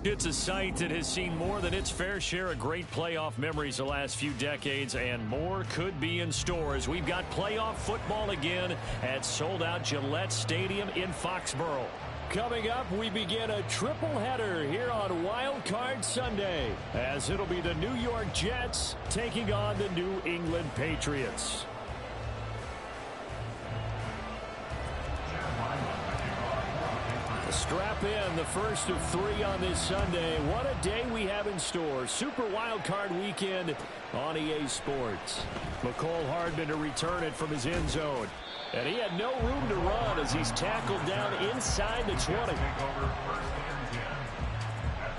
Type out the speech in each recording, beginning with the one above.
It's a site that has seen more than its fair share of great playoff memories the last few decades, and more could be in store as we've got playoff football again at sold-out Gillette Stadium in Foxborough. Coming up, we begin a triple header here on Wildcard Sunday, as it'll be the New York Jets taking on the New England Patriots. Strap in, the first of 3 on this Sunday. What a day we have in store. Super Wildcard Weekend on EA Sports. McCole Hardman to return it from his end zone. And he had no room to run as he's tackled down inside the 20. At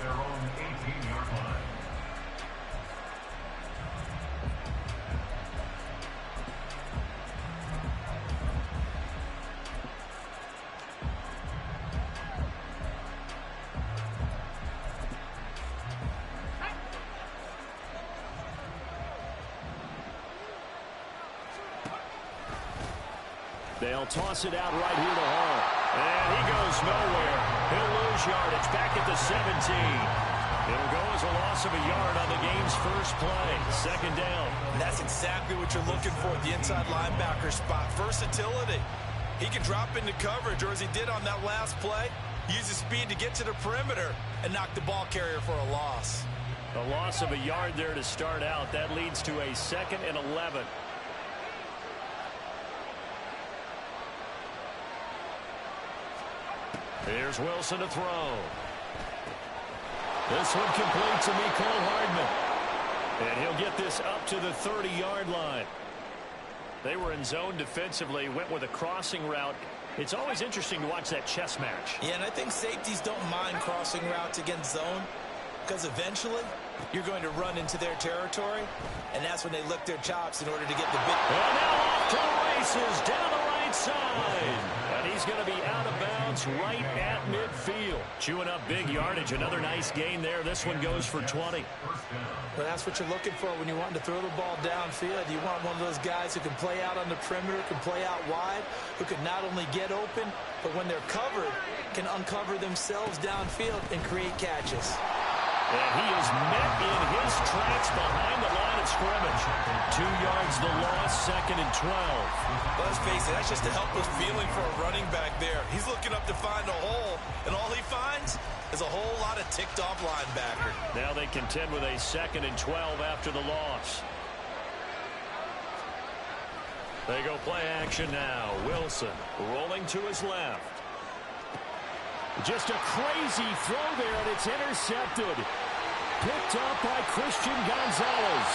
their own 18-yard line. They'll toss it out right here to Hall. And he goes nowhere. He'll lose yardage back at the 17. It'll go as a loss of a yard on the game's first play. Second down. And that's exactly what you're looking for at the inside linebacker spot. Versatility. He can drop into coverage, or as he did on that last play, use his speed to get to the perimeter and knock the ball carrier for a loss. A loss of a yard there to start out. That leads to a 2nd and 11. Here's Wilson to throw. This one complete to McCole Hardman. And he'll get this up to the 30-yard line. They were in zone defensively, went with a crossing route. It's always interesting to watch that chess match. Yeah, and I think safeties don't mind crossing routes against zone, because eventually you're going to run into their territory, and that's when they lick their chops in order to get the big... And now off to the races down the right side. And he's going to be out of bounds right at midfield. Chewing up big yardage. Another nice gain there. This one goes for 20. Well, that's what you're looking for when you want to throw the ball downfield. You want one of those guys who can play out on the perimeter, can play out wide, who can not only get open, but when they're covered, can uncover themselves downfield and create catches. And he is met in his tracks behind the line of scrimmage. 2 yards the loss, 2nd and 12. Let's face it, that's just a helpless feeling for a running back there. He's looking up to find a hole, and all he finds is a whole lot of ticked-off linebacker. Now they contend with a 2nd and 12 after the loss. They go play action now. Wilson rolling to his left. Just a crazy throw there, and it's intercepted. Picked up by Christian Gonzalez.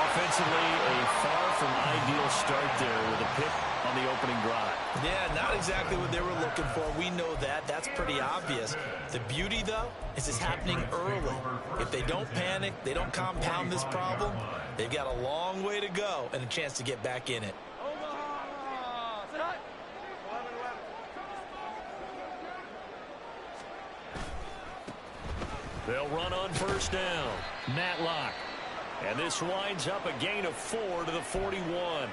Offensively, a far from ideal start there with a pick on the opening drive. Yeah, not exactly what they were looking for. We know that. That's pretty obvious. The beauty, though, is it's happening early. If they don't panic, they don't compound this problem, they've got a long way to go and a chance to get back in it. They'll run on first down. Matlock. And this winds up a gain of 4 to the 41.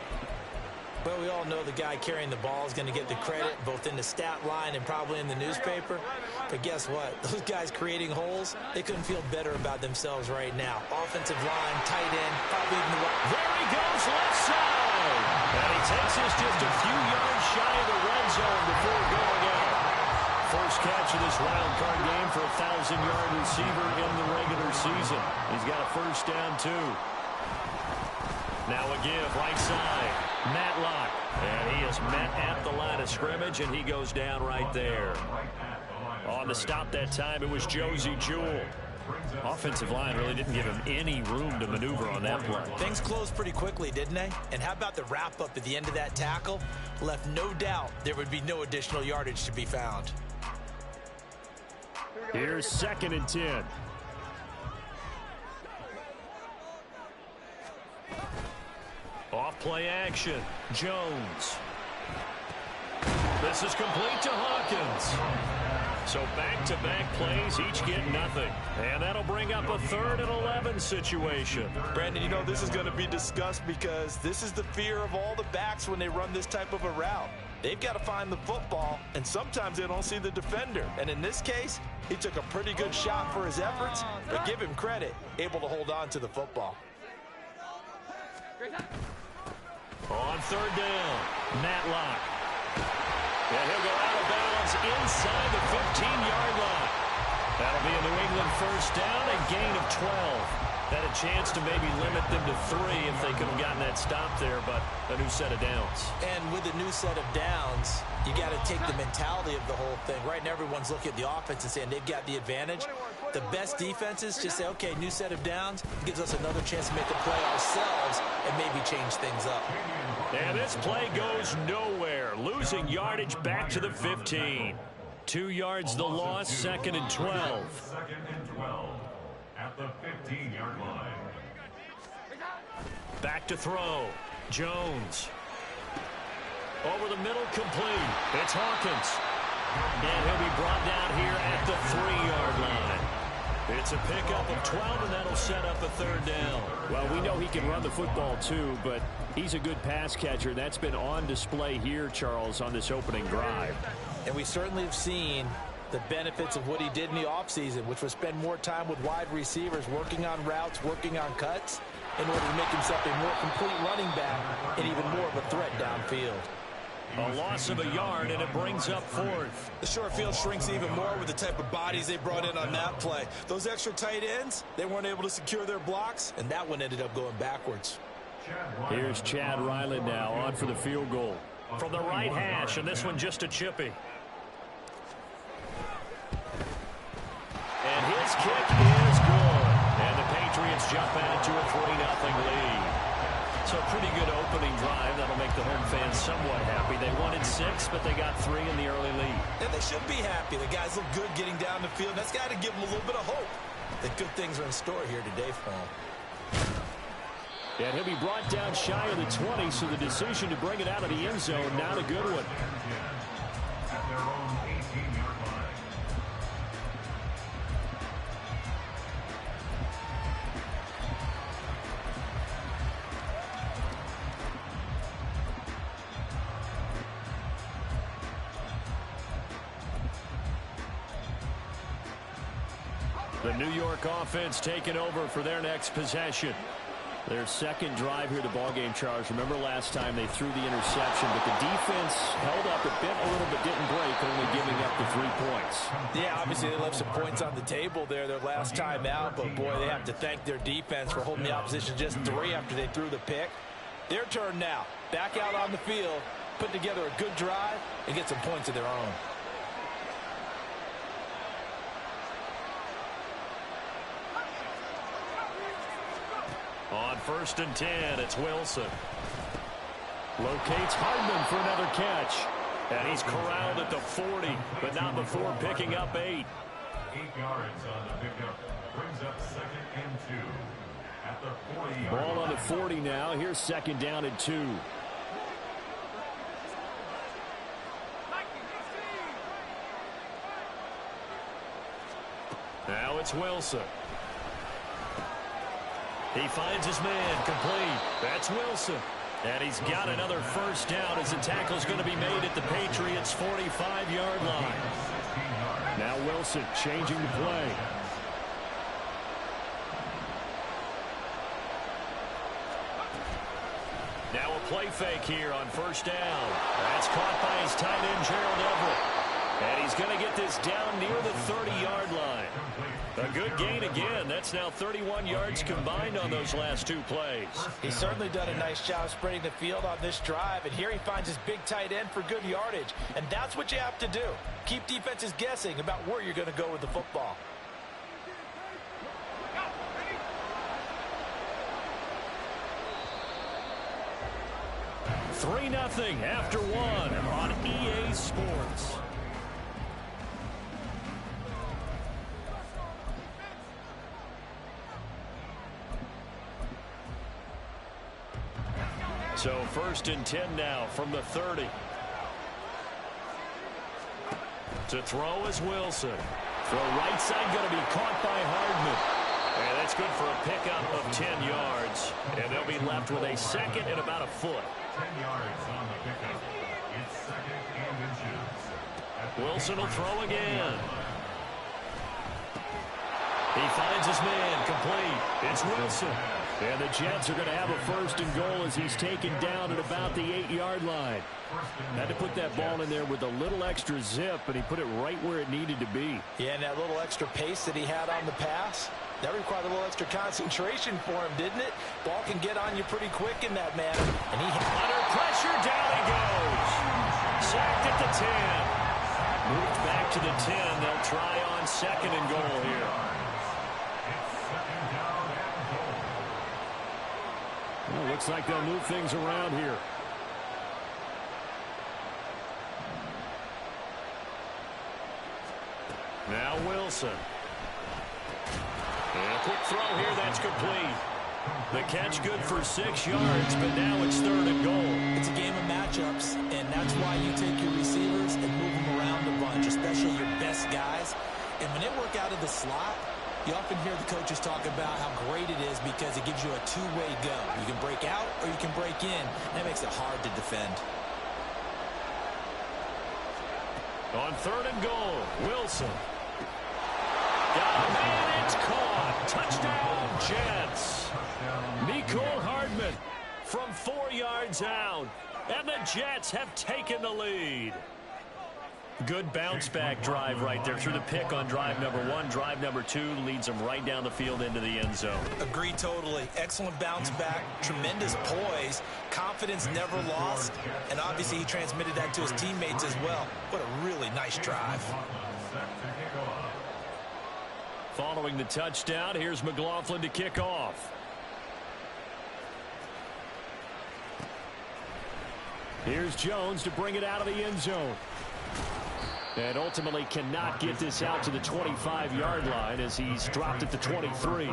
Well, we all know the guy carrying the ball is going to get the credit both in the stat line and probably in the newspaper. But guess what? Those guys creating holes, they couldn't feel better about themselves right now. Offensive line, tight end, probably even the right. There he goes, left side. And he takes us just a few yards shy of the red zone before going out. First catch of this wild card game for a 1,000-yard receiver in the regular season. He's got a first down, too. Now a give, right side. Matlock. And he is met at the line of scrimmage, and he goes down right there. On the stop that time, it was Josie Jewell. Offensive line really didn't give him any room to maneuver on that play. Things closed pretty quickly, didn't they? And how about the wrap-up at the end of that tackle? Left no doubt there would be no additional yardage to be found. Here's 2nd and 10. Off play action. Jones. This is complete to Hawkins. So back-to-back plays, each get nothing. And that'll bring up a 3rd and 11 situation. Brandon, you know this is going to be discussed because this is the fear of all the backs when they run this type of a route. They've got to find the football, and sometimes they don't see the defender. And in this case, he took a pretty good shot for his efforts, but give him credit, able to hold on to the football. On 3rd down, Matlock. And he'll go out of bounds inside the 15-yard line. That'll be a New England first down, a gain of 12. Had a chance to maybe limit them to 3 if they could have gotten that stop there, but a new set of downs. And with a new set of downs, you got to take the mentality of the whole thing. Right now, everyone's looking at the offense and saying they've got the advantage. The best defenses just say, okay, new set of downs, gives us another chance to make a play ourselves and maybe change things up. And this play goes nowhere. Losing yardage back to the 15. 2 yards the loss, 2nd and 12. 2nd and 12 at the 15-yard line. Back to throw. Jones. Over the middle, complete. It's Hawkins. And he'll be brought down here at the 3-yard line. It's a pickup of 12, and that'll set up a 3rd down. Well, we know he can run the football, too, but he's a good pass catcher. That's been on display here, Charles, on this opening drive. And we certainly have seen the benefits of what he did in the offseason, which was spend more time with wide receivers, working on routes, working on cuts, in order to make himself a more complete running back and even more of a threat downfield. A loss of a yard, and it brings up 4th. The short field shrinks even more with the type of bodies they brought in on that play. Those extra tight ends, they weren't able to secure their blocks, and that one ended up going backwards. Here's Chad Ryland now on for the field goal. From the right hash, and this one just a chippy. And his kick is good. And the Patriots jump out to a 40-0 lead. So a pretty good opening drive. That'll make the home fans somewhat happy. They wanted 6, but they got 3 in the early lead. And they should be happy. The guys look good getting down the field. That's got to give them a little bit of hope that good things are in store here today for them. And he'll be brought down shy of the 20, so the decision to bring it out of the end zone, not a good one. At their own 18-yard line. The New York offense taking over for their next possession. Their second drive here, the ballgame, Charles. Remember last time they threw the interception, but the defense held up a little bit, didn't break, only giving up the 3 points. Yeah, obviously they left some points on the table there their last time out, but boy, they have to thank their defense for holding the opposition just 3 after they threw the pick. Their turn now. Back out on the field, put together a good drive, and get some points of their own. On 1st and 10, it's Wilson. Locates Hardman for another catch. And he's corralled at the 40, but not before picking up 8. 8 yards on the pickup. Brings up 2nd and 2 at the 40-yard line. Ball on the 40 now. Here's 2nd down and 2. Now it's Wilson. He finds his man, complete. That's Wilson. And he's got another first down as the tackle is going to be made at the Patriots' 45-yard line. Now Wilson changing the play. Now a play fake here on first down. That's caught by his tight end, Gerald Everett. And he's going to get this down near the 30-yard line. A good gain again. That's now 31 yards combined on those last two plays. He's certainly done a nice job spreading the field on this drive. And here he finds his big tight end for good yardage. And that's what you have to do. Keep defenses guessing about where you're going to go with the football. Three 3-0 after one on EA Sports. So 1st and 10 now from the 30. To throw is Wilson. Throw right side going to be caught by Hardman. And that's good for a pickup of 10 yards. And they'll be left with a second and about a foot. 10 yards on the pickup. It's 2nd and inches. Wilson will throw again. He finds his man complete. It's Wilson. And the Jets are going to have a 1st and goal as he's taken down at about the 8-yard line. Had to put that ball in there with a little extra zip, and he put it right where it needed to be. Yeah, and that little extra pace that he had on the pass, that required a little extra concentration for him, didn't it? Ball can get on you pretty quick in that manner. And he under pressure, down he goes. Sacked at the 10. Moved back to the 10. They'll try on 2nd and goal here. Well, looks like they'll move things around here. Now Wilson. And a quick throw here, that's complete. The catch good for 6 yards, but now it's 3rd and goal. It's a game of matchups, and that's why you take your receivers and move them around a bunch, especially your best guys. And when they work out of the slot, you often hear the coaches talk about how great it is because it gives you a two-way go. You can break out or you can break in. That makes it hard to defend. On 3rd and goal, Wilson. Got a man, it's caught. Touchdown, Jets. Mecole Hardman from 4 yards out. And the Jets have taken the lead. Good bounce-back drive right there through the pick on drive number 1. Drive number 2 leads them right down the field into the end zone. Agree totally. Excellent bounce-back, tremendous poise, confidence never lost, and obviously he transmitted that to his teammates as well. What a really nice drive. Following the touchdown, here's McLaughlin to kick off. Here's Jones to bring it out of the end zone. And ultimately cannot get this out to the 25-yard line as he's dropped at the 23.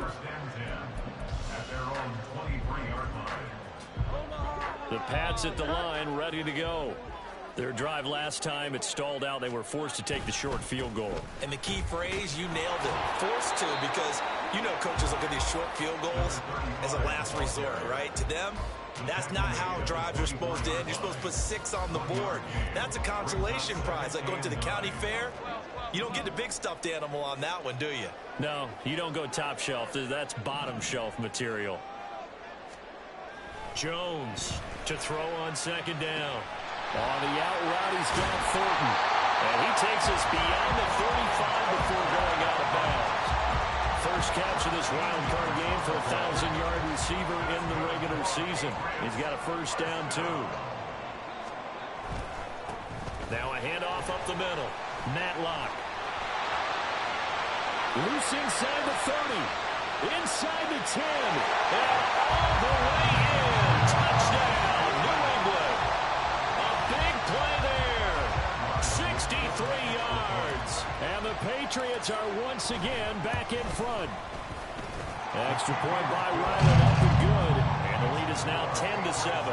The Pats at the line, ready to go. Their drive last time, it stalled out. They were forced to take the short field goal. And the key phrase, you nailed it. Forced to, because you know coaches look at these short field goals as a last resort, right? To them, that's not how drives are supposed to end. You're supposed to put 6 on the board. That's a consolation prize. Like going to the county fair, you don't get the big stuffed animal on that one, do you? No, you don't go top shelf. That's bottom shelf material. Jones to throw on 2nd down. On the out route, he's got Thornton. And he takes us beyond the 35 before going out of bounds. First catch of this wild card game for a 1,000-yard receiver in the regular season. He's got a 1st down, too. Now a handoff up the middle. Matlock. Loose inside the 30. Inside the 10. And all the way in. Touchdown, New England. A big play there. 63 yards. And the Patriots are once again back in front. Extra point by Ryland, up and good. And the lead is now 10-7.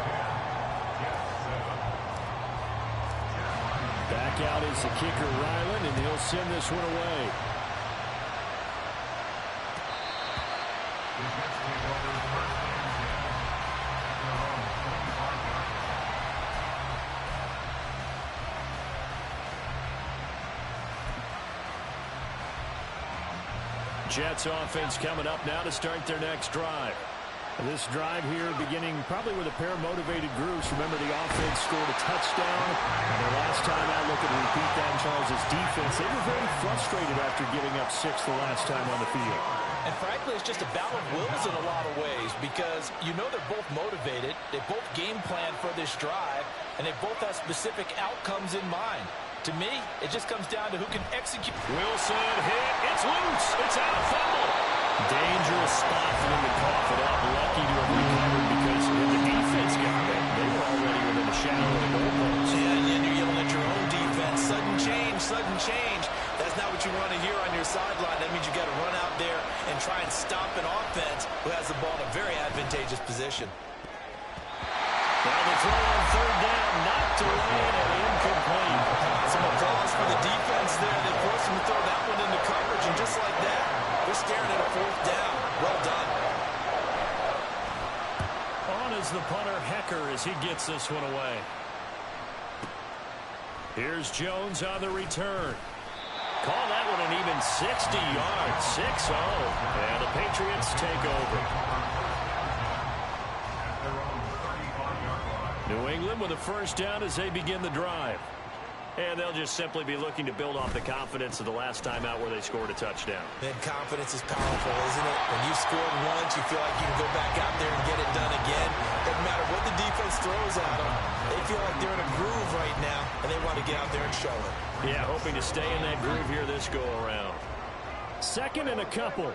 Back out is the kicker, Ryland, and he'll send this one away. Jets offense coming up now to start their next drive. This drive here beginning probably with a pair of motivated groups. Remember, the offense scored a touchdown. And their last time out, looking to repeat that in Charles' defense. They were very frustrated after giving up 6 the last time on the field. And frankly, it's just a battle of wills in a lot of ways because you know they're both motivated. They both game plan for this drive, and they both have specific outcomes in mind. To me, it just comes down to who can execute. Wilson hit. It's loose. It's out. Fumble. Dangerous spot for them to cough it up. Lucky to have recovered because when the defense got it, they were already within the shadow of the goalpost. Yeah, and you're yelling at your own defense. Sudden change, sudden change. That's not what you want to hear on your sideline. That means you got to run out there and try and stop an offense who has the ball in a very advantageous position. Now the throw on third down, knocked away and incomplete. Some applause for the defense there. They forced him to throw that one into coverage, and just like that, they're staring at a fourth down. Well done. On is the punter, Hecker, as he gets this one away. Here's Jones on the return. Call that one an even 60 yards, 6-0. And the Patriots take over. New England with a first down as they begin the drive. And they'll just simply be looking to build off the confidence of the last time out where they scored a touchdown. Man, confidence is powerful, isn't it? When you scored once, you feel like you can go back out there and get it done again. Doesn't matter what the defense throws at them. They feel like they're in a groove right now, and they want to get out there and show it. Yeah, hoping to stay in that groove here this go-around. Second and a couple.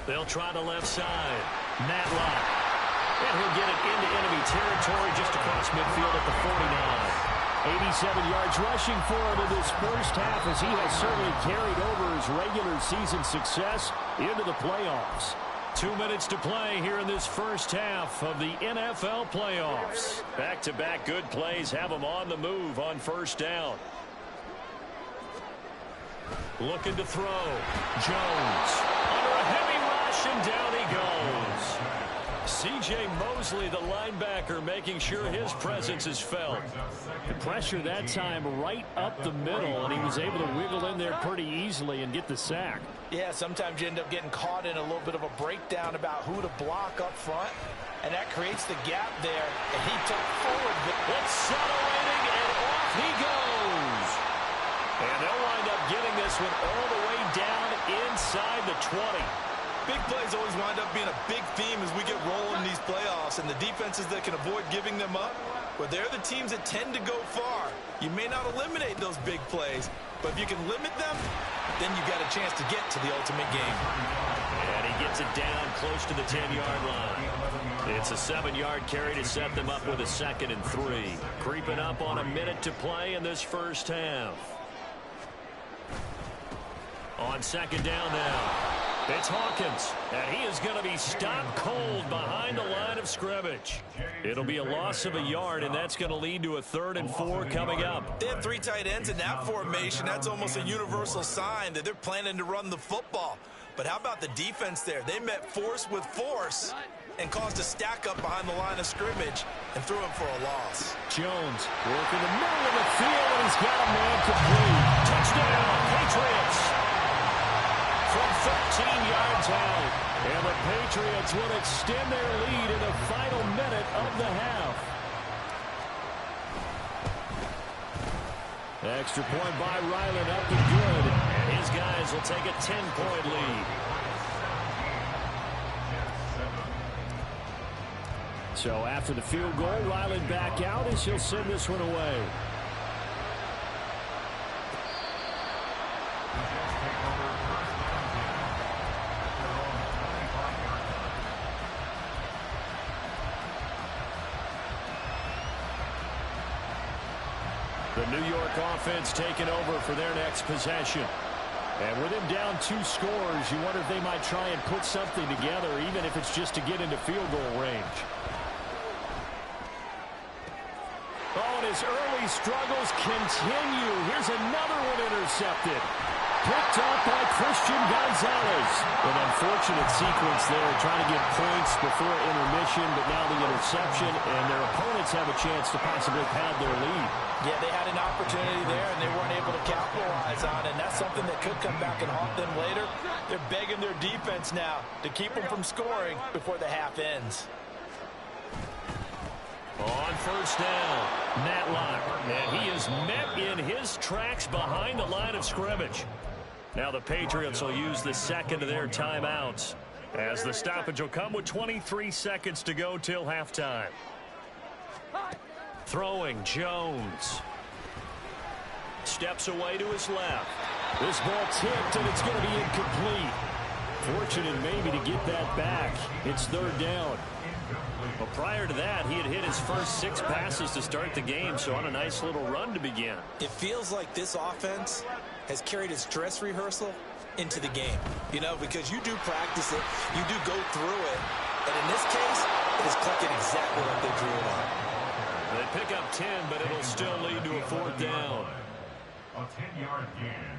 They'll try the left side. Matlock. And he'll get it into enemy territory just across midfield at the 49. 87 yards rushing for him in this first half as he has certainly carried over his regular season success into the playoffs. 2 minutes to play here in this first half of the NFL playoffs. Back-to-back good plays have them on the move on first down. Looking to throw. Jones under a heavy rush, and down he goes. C.J. Mosley, the linebacker, making sure his presence is felt. The pressure that time right up the middle, and he was able to wiggle in there pretty easily and get the sack. Yeah, sometimes you end up getting caught in a little bit of a breakdown about who to block up front, and that creates the gap there, and he took forward. Accelerating, and off he goes. And they'll wind up getting this one all the way down inside the 20. Big plays always wind up being a big theme as we get rolling these playoffs, and the defenses that can avoid giving them up, well, they're the teams that tend to go far. You may not eliminate those big plays, but if you can limit them, then you got a chance to get to the ultimate game. And he gets it down close to the 10-yard line. It's a 7-yard carry to set them up with a 2nd and 3. Creeping up on a minute to play in this first half. On second down now. It's Hawkins, and he is going to be stopped cold behind the line of scrimmage. It'll be a loss of a yard, and that's going to lead to a 3rd and 4 coming up. They have 3 tight ends in that formation. That's almost a universal sign that they're planning to run the football. But how about the defense there? They met force with force and caused a stack up behind the line of scrimmage and threw him for a loss. Jones working the middle of the field, and he's got a man complete. Touchdown, Patriots! From 13 yards out. And the Patriots will extend their lead in the final minute of the half. Extra point by Ryland up and good. And his guys will take a 10-point lead. So after the field goal, Ryland back out as he'll send this one away. The New York offense taking over for their next possession. And with them down 2 scores, you wonder if they might try and put something together, even if it's just to get into field goal range. Oh, and his early struggles continue. Here's another one intercepted. picked up by Christian Gonzalez. An unfortunate sequence there, trying to get points before intermission, but now the interception, and their opponents have a chance to possibly pad their lead. Yeah, they had an opportunity there, and they weren't able to capitalize on it, and that's something that could come back and haunt them later. They're begging their defense now to keep them from scoring before the half ends. On first down, Matlock, and he is met in his tracks behind the line of scrimmage. Now the Patriots will use the second of their timeouts, as the stoppage will come with 23 seconds to go till halftime. Throwing, Jones. Steps away to his left. This ball tipped, and it's going to be incomplete. Fortunate maybe to get that back. It's third down. Well, prior to that, he had hit his first 6 passes to start the game, so on a nice little run to begin. It feels like this offense has carried its dress rehearsal into the game. You know, because you do practice it, you do go through it, and in this case, it is clicking exactly like they drew it up. They pick up 10, but it'll still lead to a fourth down. A 10-yard gain,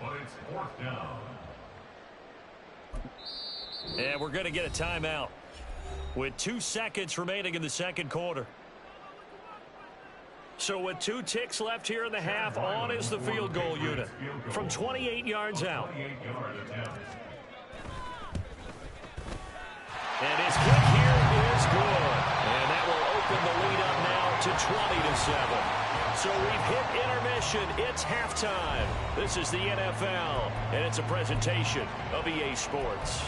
but it's fourth down. And we're going to get a timeout with 2 seconds remaining in the second quarter. So with 2 ticks left here in the half, on is the field goal unit from 28 yards out. And his kick here is good. And that will open the lead up now to 20-7. So we've hit intermission. It's halftime. This is the NFL, and it's a presentation of EA Sports.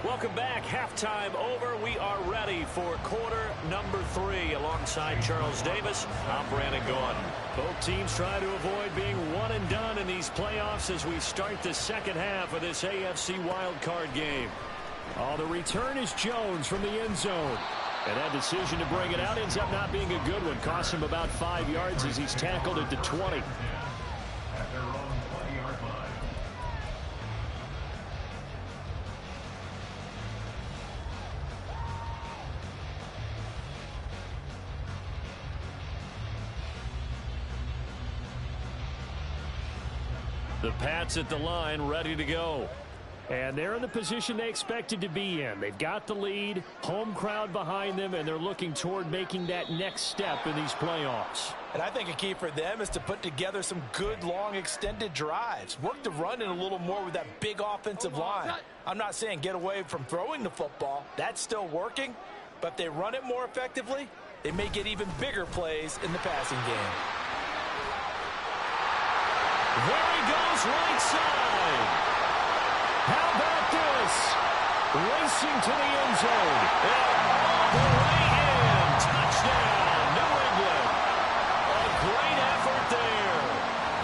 Welcome back. Halftime over. We are ready for quarter number 3. Alongside Charles Davis, I'm Brandon Gordon. Both teams try to avoid being one and done in these playoffs as we start the second half of this AFC Wildcard game. Oh, the return is Jones from the end zone. And that decision to bring it out ends up not being a good one. Costs him about 5 yards as he's tackled at the 20. At their own 20-yard line. The Pats at the line, ready to go. And they're in the position they expected to be in. They've got the lead, home crowd behind them, and they're looking toward making that next step in these playoffs. And I think a key for them is to put together some good, long, extended drives. Work the run in a little more with that big offensive line. I'm not saying get away from throwing the football. That's still working. But if they run it more effectively, they may get even bigger plays in the passing game. There he goes, right side. How about this? Racing to the end zone. And all the way in. Touchdown, New England. A great effort there.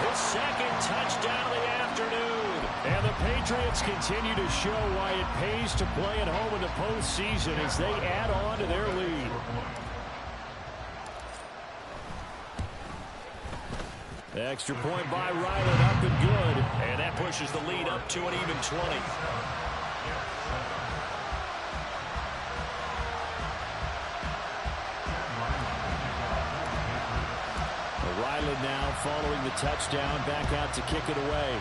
His second touchdown of the afternoon. And the Patriots continue to show why it pays to play at home in the postseason as they add on to their lead. Extra point by Ryland, up and good. And that pushes the lead up to an even 20. Ryland now following the touchdown, back out to kick it away.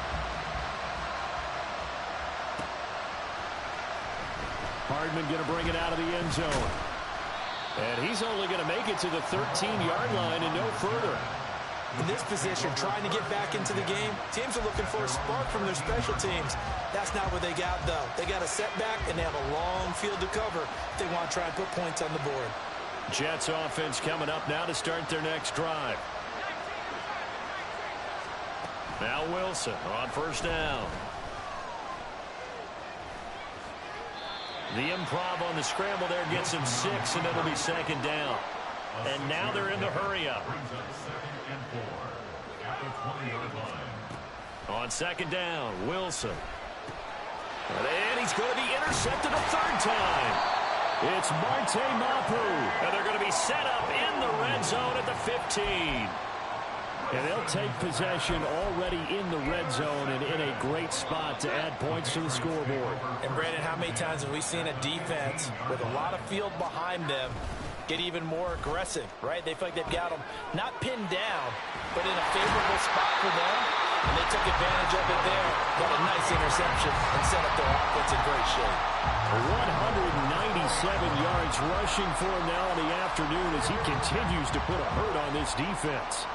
Hardman going to bring it out of the end zone. And he's only going to make it to the 13-yard line and no further. In this position, trying to get back into the game, teams are looking for a spark from their special teams. That's not what they got, though. They got a setback, and they have a long field to cover if they want to try and put points on the board. Jets offense coming up now to start their next drive. Now Wilson on first down. The improv on the scramble there gets him 6, and it'll be second down. And now they're in the hurry-up. On second down, Wilson. And he's going to be intercepted a third time. It's Marte Mapu. And they're going to be set up in the red zone at the 15. And they'll take possession already in the red zone and in a great spot to add points to the scoreboard. And, Brandon, how many times have we seen a defense with a lot of field behind them get even more aggressive, right? They feel like they've got them not pinned down, but in a favorable spot for them. And they took advantage of it there. Got a nice interception and set up their offense in great shape. 197 yards rushing for him now in the afternoon as he continues to put a hurt on this defense.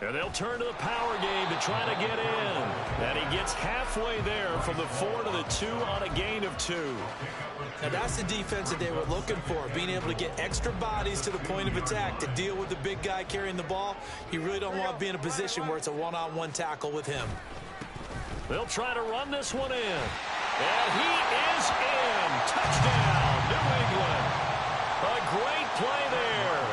And they'll turn to the power game to try to get in. And he gets halfway there from the 4 to the 2 on a gain of 2. Now that's the defense that they were looking for, being able to get extra bodies to the point of attack to deal with the big guy carrying the ball. You really don't want to be in a position where it's a one-on-one tackle with him. They'll try to run this one in. And he is in. Touchdown, New England. A great play there.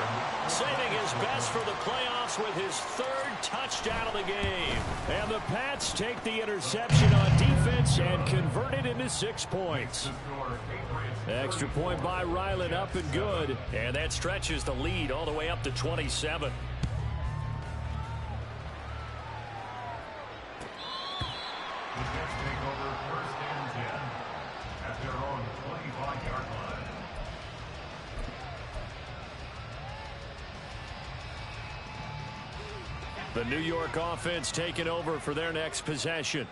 Saving his best for the playoffs with his 3rd touchdown of the game. And the Pats take the interception on defense and convert it into 6 points. Extra point by Ryland, up and good. And that stretches the lead all the way up to 27. The Jets take over 1st and 10 at their own 25-yard line. The New York offense taking over for their next possession.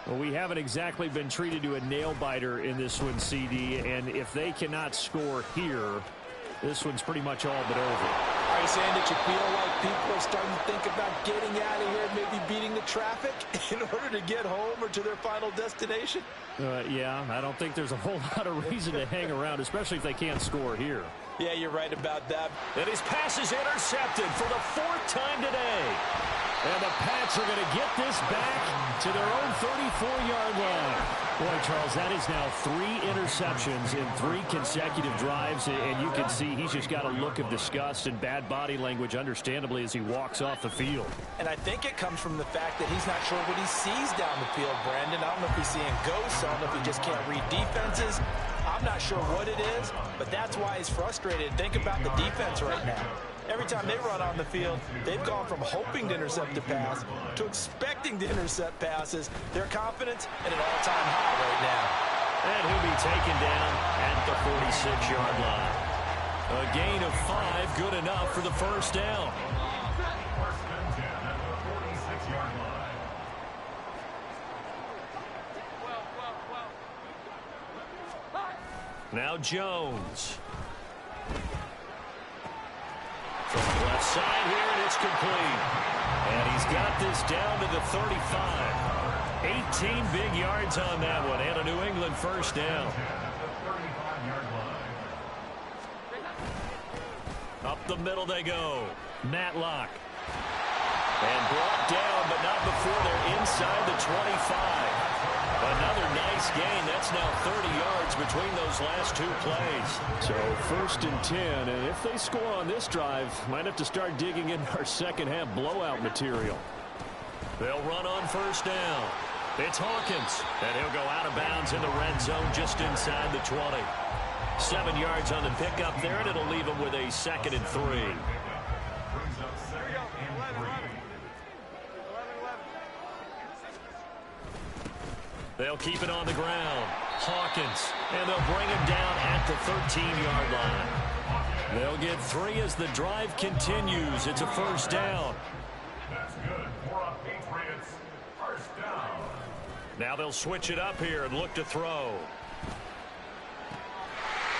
Well, we haven't exactly been treated to a nail-biter in this one, CD, and if they cannot score here, this one's pretty much all but over. Are you saying that you feel like people are starting to think about getting out of here, maybe beating the traffic in order to get home or to their final destination? Yeah, I don't think there's a whole lot of reason to hang around, especially if they can't score here. Yeah, you're right about that. And his pass is intercepted for the 4th time today. And the Pats are going to get this back to their own 34-yard line. Boy, Charles, that is now 3 interceptions in 3 consecutive drives, and you can see he's just got a look of disgust and bad body language, understandably, as he walks off the field. And I think it comes from the fact that he's not sure what he sees down the field, Brandon. I don't know if he's seeing ghosts. I don't know if he just can't read defenses. I'm not sure what it is, but that's why he's frustrated. Think about the defense right now. Every time they run on the field, they've gone from hoping to intercept a pass to expecting to intercept passes. Their confidence at an all-time high right now. And he'll be taken down at the 46-yard line. A gain of 5, good enough for the 1st down. 1st and 10 at the 46-yard line. Now Jones. From the left side here, and it's complete. And he's got this down to the 35. 18 big yards on that one, and a New England 1st down. Up the middle they go. Matlock. And brought down, but not before they're inside the 25. Another nice gain. That's now 30 yards between those last 2 plays. So 1st and 10, and if they score on this drive, might have to start digging into our second-half blowout material. They'll run on 1st down. It's Hawkins, and he'll go out of bounds in the red zone just inside the 20. 7 yards on the pickup there, and it'll leave him with a 2nd and 3. They'll keep it on the ground. Hawkins, and they'll bring him down at the 13-yard line. They'll get 3 as the drive continues. It's a 1st down. That's good for a Patriots 1st down. Now they'll switch it up here and look to throw.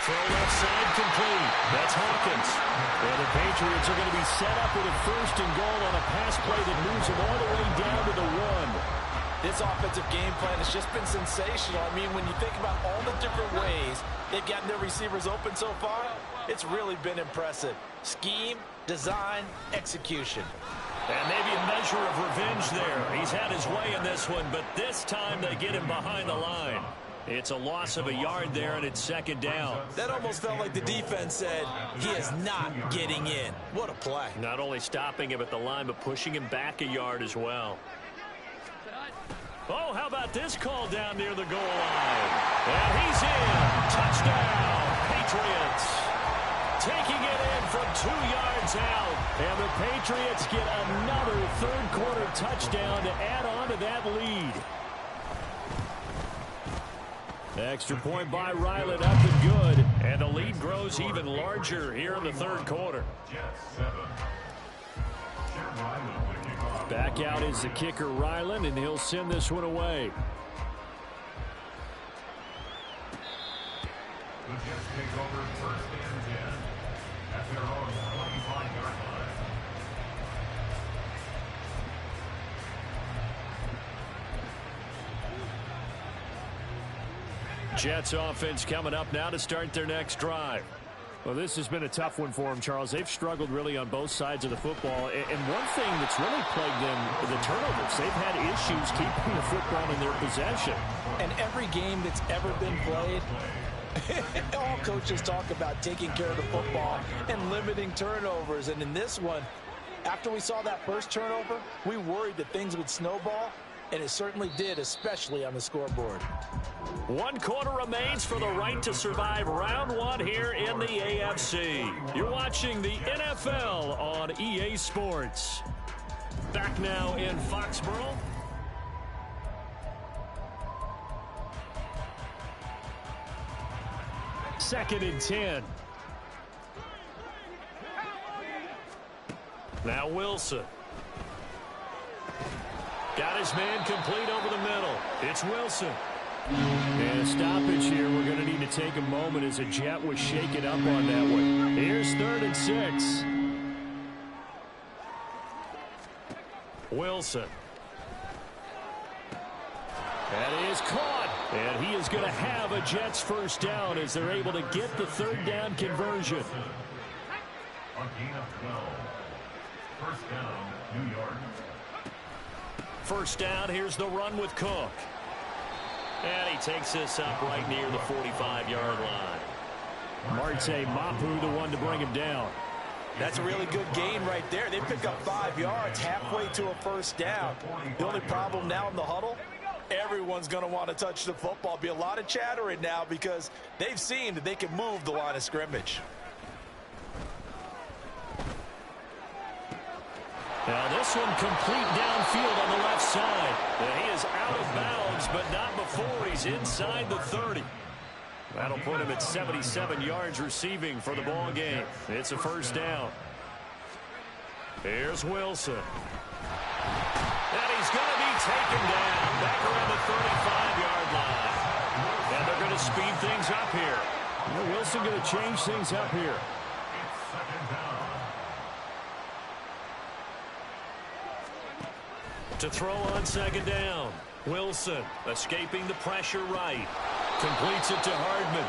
Throw left side complete. That's Hawkins. And the Patriots are going to be set up with a 1st and goal on a pass play that moves them all the way down to the 1. This offensive game plan has just been sensational. I mean, when you think about all the different ways they've gotten their receivers open so far, it's really been impressive. Scheme, design, execution. And maybe a measure of revenge there. He's had his way in this one, but this time they get him behind the line. It's a loss of a yard there, and it's 2nd down. That almost felt like the defense said, he is not getting in. What a play. Not only stopping him at the line, but pushing him back a yard as well. Oh, how about this call down near the goal line? And he's in. Touchdown, Patriots. Taking it in from 2 yards out. And the Patriots get another 3rd quarter touchdown to add on to that lead. Extra point by Ryland, up and good. And the lead grows even larger here in the third quarter. Back out is the kicker, Ryland, and he'll send this one away. The Jets take over first and 10 at their own 25-yard line. Jets offense coming up now to start their next drive. Well, this has been a tough one for them, Charles. They've struggled really on both sides of the football. And one thing that's really plagued them, the turnovers. They've had issues keeping the football in their possession. And every game that's ever been played, all coaches talk about taking care of the football and limiting turnovers. And in this one, after we saw that first turnover, we worried that things would snowball. And it certainly did, especially on the scoreboard. 1 quarter remains for the right to survive round 1 here in the AFC. You're watching the NFL on EA Sports. Back now in Foxborough. Second and 10. Now Wilson. Got his man complete over the middle. It's Wilson. And a stoppage here. We're going to need to take a moment as a Jet was shaken up on that one. Here's 3rd and 6. Wilson. That is caught. And he is going to have a Jets first down as they're able to get the 3rd down conversion. A gain of 12. First down, New York. First down, here's the run with Cook. And he takes this up right near the 45-yard line. Marte Mapu, the one to bring him down. That's a really good gain right there. They pick up 5 yards halfway to a first down. The only problem now in the huddle, everyone's going to want to touch the football. Be a lot of chattering now because they've seen that they can move the line of scrimmage. Now this one complete downfield on the left side. And he is out of bounds, but not before he's inside the 30. That'll put him at 77 yards receiving for the ball game. It's a first down. Here's Wilson. And he's going to be taken down back around the 35-yard line. And they're going to speed things up here. Wilson going to change things up here. To throw on second down. Wilson escaping the pressure right. Completes it to Hardman.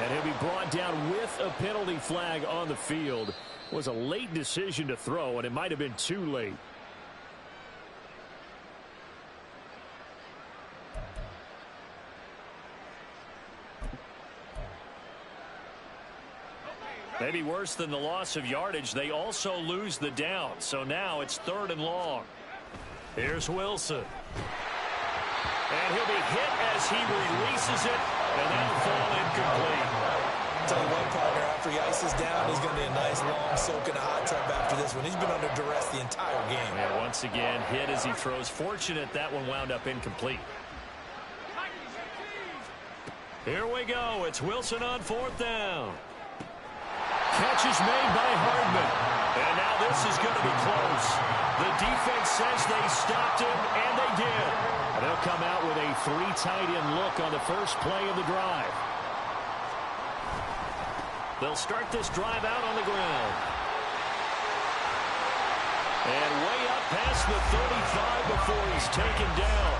And he'll be brought down with a penalty flag on the field. It was a late decision to throw, and it might have been too late. Maybe worse than the loss of yardage, they also lose the down. So now it's 3rd and long. Here's Wilson. And he'll be hit as he releases it, and that'll fall incomplete. Tell you what, partner, after he ices down, he's going to be a nice long soak in a hot tub after this one. He's been under duress the entire game. And once again, hit as he throws. Fortunate that one wound up incomplete. Here we go. It's Wilson on 4th down. Catch is made by Hardman. And now this is going to be close. The defense says they stopped him, and they did. And they'll come out with a 3 tight end look on the first play of the drive. They'll start this drive out on the ground. And way up past the 35 before he's taken down.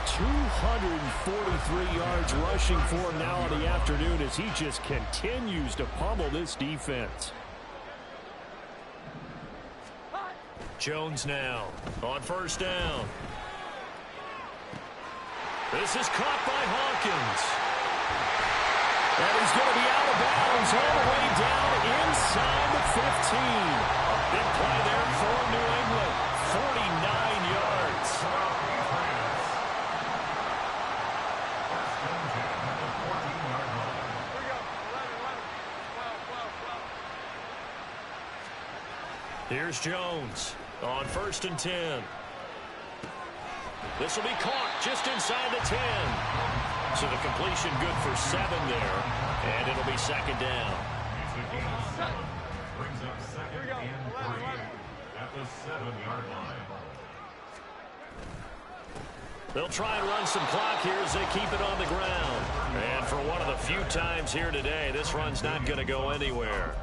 243 yards rushing for him now in the afternoon as he just continues to pummel this defense. Jones now on first down. This is caught by Hawkins. And he's going to be out of bounds all the way down inside the 15. Big play there for New England. 49 yards. Here's Jones on 1st and 10. This will be caught just inside the 10. So the completion good for 7 there, and it'll be second down. Brings up second and 3 at the 7-yard line. They'll try and run some clock here as they keep it on the ground. And for one of the few times here today, this run's not going to go anywhere.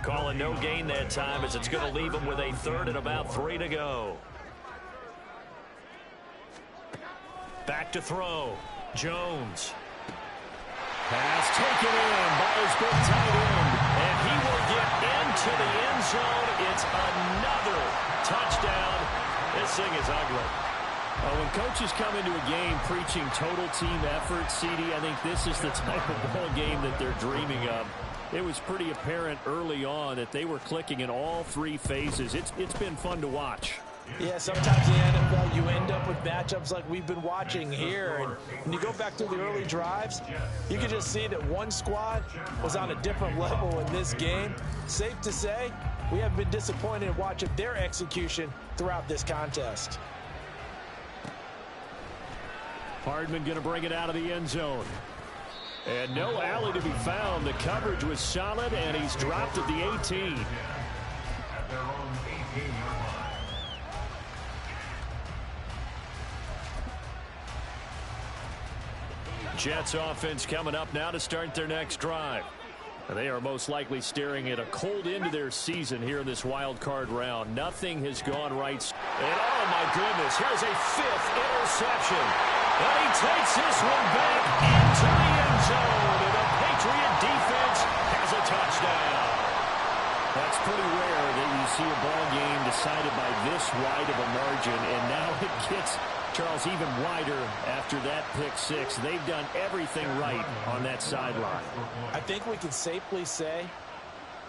Calling no gain that time as it's going to leave them with a third and about 3 to go. Back to throw. Jones. Pass taken in by his big tight end. And he will get into the end zone. It's another touchdown. This thing is ugly. When coaches come into a game preaching total team effort, CD, I think this is the type of ball game that they're dreaming of. It was pretty apparent early on that they were clicking in all 3 phases. It's been fun to watch. Yeah, sometimes in the NFL you end up with matchups like we've been watching here. And when you go back to the early drives, you can just see that one squad was on a different level in this game. Safe to say, we have been disappointed in watching their execution throughout this contest. Hardman going to bring it out of the end zone. And no alley to be found. The coverage was solid, and he's dropped at the 18. At their own 18-yard line. Jets offense coming up now to start their next drive. And they are most likely staring at a cold end to their season here in this wild card round. Nothing has gone right. And oh my goodness, here's a 5th interception. And he takes this one back into the end zone. And the Patriot defense has a touchdown. That's pretty rare that you see a ball game decided by this wide of a margin. And now it gets, Charles, even wider after that pick 6. They've done everything right on that sideline. I think we can safely say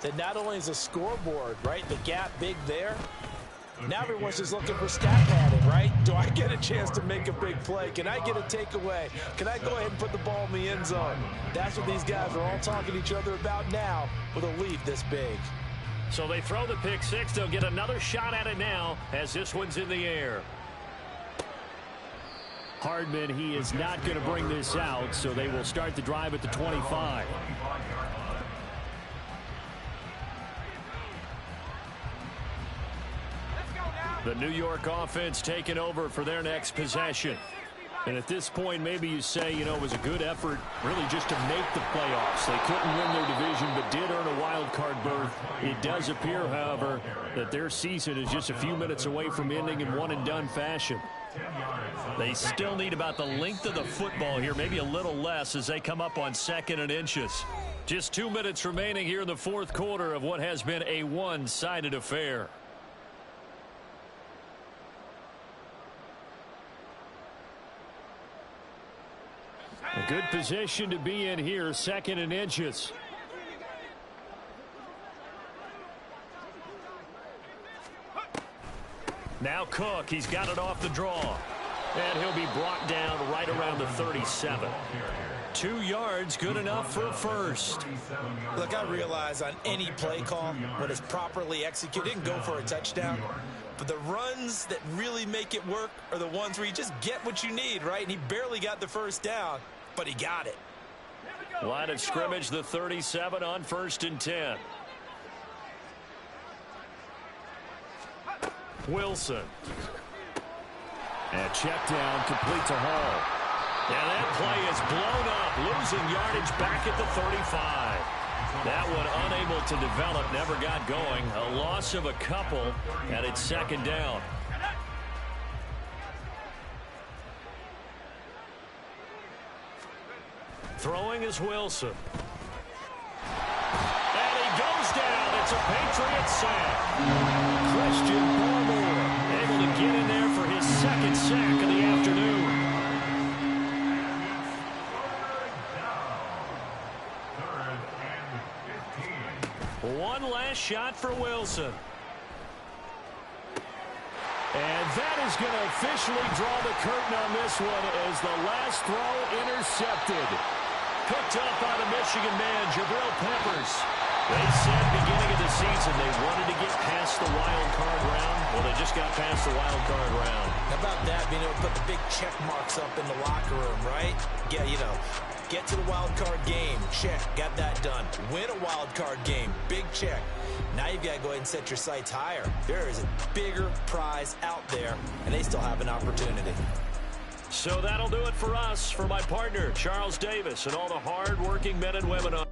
that not only is the scoreboard, right, the gap big there, now everyone's just looking for stat padding, right? Do I get a chance to make a big play? Can I get a takeaway? Can I go ahead and put the ball in the end zone? That's what these guys are all talking to each other about now with a lead this big. So they throw the pick 6. They'll get another shot at it now as this one's in the air. Hardman, he is not going to bring this out, so they will start the drive at the 25. The New York offense taking over for their next possession. And at this point, maybe you say, you know, it was a good effort really just to make the playoffs. They couldn't win their division, but did earn a wild card berth. It does appear, however, that their season is just a few minutes away from ending in one-and-done fashion. They still need about the length of the football here, maybe a little less as they come up on 2nd and inches. Just 2 minutes remaining here in the 4th quarter of what has been a one-sided affair. A good position to be in here, 2nd and inches. Now Cook, he's got it off the draw. And he'll be brought down right around the 37. 2 yards, good enough for a first. Look, I realize on any play call, when it's properly executed, it can go for a touchdown. But the runs that really make it work are the ones where you just get what you need, right? And he barely got the first down, but he got it. Line of scrimmage, the 37 on 1st and 10. Wilson. And check down, complete to Hall. And that play is blown up, losing yardage back at the 35. That one unable to develop, never got going. A loss of a couple, and it's 2nd down. Throwing is Wilson. And he goes down. It's a Patriot sack. Christian Barmore able to get in there for his 2nd sack of the afternoon. One last shot for Wilson. And that is going to officially draw the curtain on this one as the last throw intercepted. Picked up by the Michigan man, Jabril Peppers. They said beginning of the season they wanted to get past the wild card round. Well, they just got past the wild card round. How about that, being able to put the big check marks up in the locker room, right? Get to the wild card game, check, got that done. Win a wild card game, big check. Now you've got to go ahead and set your sights higher. There is a bigger prize out there, and they still have an opportunity. So that'll do it for us. For my partner, Charles Davis, and all the hard-working men and women on